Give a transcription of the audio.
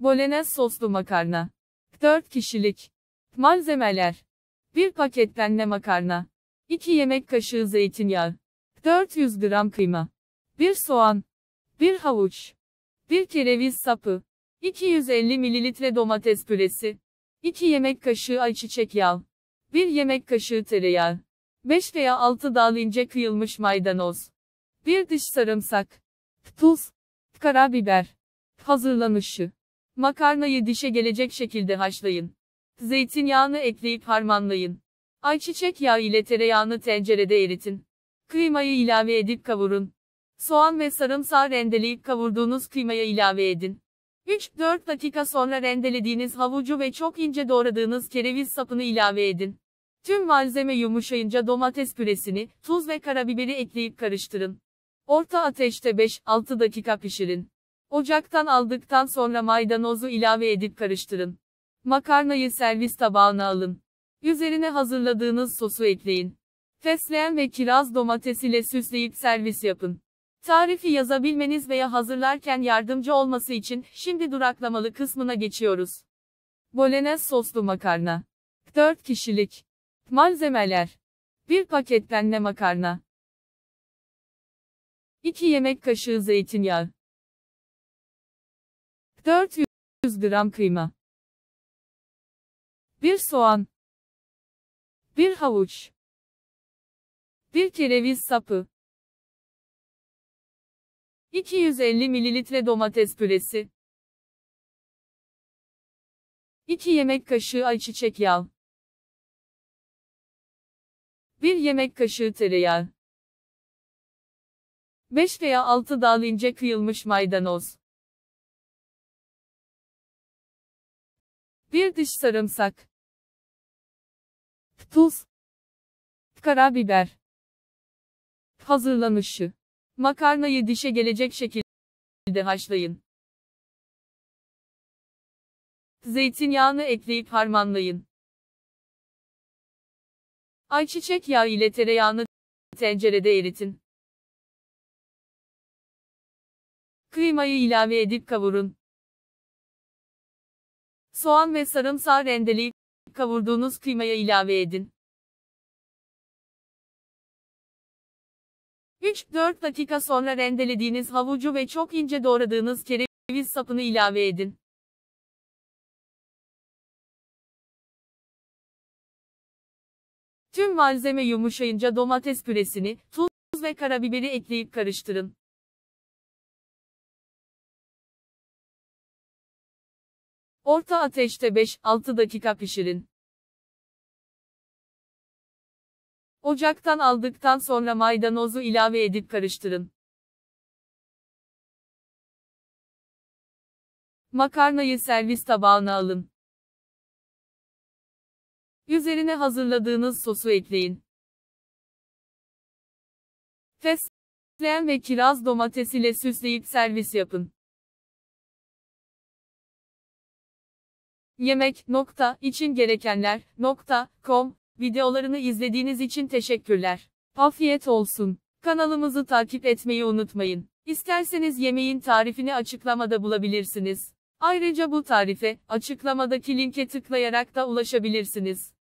Bolognese soslu makarna. 4 kişilik. Malzemeler: 1 paket penne makarna, 2 yemek kaşığı zeytinyağı, 400 gram kıyma, 1 soğan, 1 havuç, 1 kereviz sapı, 250 ml domates püresi, 2 yemek kaşığı ayçiçek yağı, 1 yemek kaşığı tereyağı, 5 veya 6 dal ince kıyılmış maydanoz, 1 diş sarımsak, tuz, karabiber. Hazırlanışı: makarnayı dişe gelecek şekilde haşlayın. Zeytinyağını ekleyip harmanlayın. Ayçiçek yağı ile tereyağını tencerede eritin. Kıymayı ilave edip kavurun. Soğan ve sarımsağı rendeleyip kavurduğunuz kıymaya ilave edin. 3-4 dakika sonra rendelediğiniz havucu ve çok ince doğradığınız kereviz sapını ilave edin. Tüm malzeme yumuşayınca domates püresini, tuz ve karabiberi ekleyip karıştırın. Orta ateşte 5-6 dakika pişirin. Ocaktan aldıktan sonra maydanozu ilave edip karıştırın. Makarnayı servis tabağına alın. Üzerine hazırladığınız sosu ekleyin. Fesleğen ve kiraz domates ile süsleyip servis yapın. Tarifi yazabilmeniz veya hazırlarken yardımcı olması için şimdi duraklamalı kısmına geçiyoruz. Bolognese soslu makarna. 4 kişilik. Malzemeler: 1 paket penne makarna, 2 yemek kaşığı zeytinyağı, 400 gram kıyma, 1 soğan, 1 havuç, 1 kereviz sapı, 250 ml domates püresi, 2 yemek kaşığı ayçiçek yağı, 1 yemek kaşığı tereyağı, 5 veya 6 dal ince kıyılmış maydanoz, 1 diş sarımsak, tuz, karabiber. Hazırlanışı: makarnayı dişe gelecek şekilde haşlayın. Zeytinyağını ekleyip harmanlayın. Ayçiçek yağı ile tereyağını tencerede eritin. Kıymayı ilave edip kavurun. Soğan ve sarımsağı rendeleyip kavurduğunuz kıymaya ilave edin. 3-4 dakika sonra rendelediğiniz havucu ve çok ince doğradığınız kereviz sapını ilave edin. Tüm malzeme yumuşayınca domates püresini, tuz ve karabiberi ekleyip karıştırın. Orta ateşte 5-6 dakika pişirin. Ocaktan aldıktan sonra maydanozu ilave edip karıştırın. Makarnayı servis tabağına alın. Üzerine hazırladığınız sosu ekleyin. Fesleğen ve kiraz domates ile süsleyip servis yapın. Yemek.için gerekenler.com videolarını izlediğiniz için teşekkürler. Afiyet olsun. Kanalımızı takip etmeyi unutmayın. İsterseniz yemeğin tarifini açıklamada bulabilirsiniz. Ayrıca bu tarife, açıklamadaki linke tıklayarak da ulaşabilirsiniz.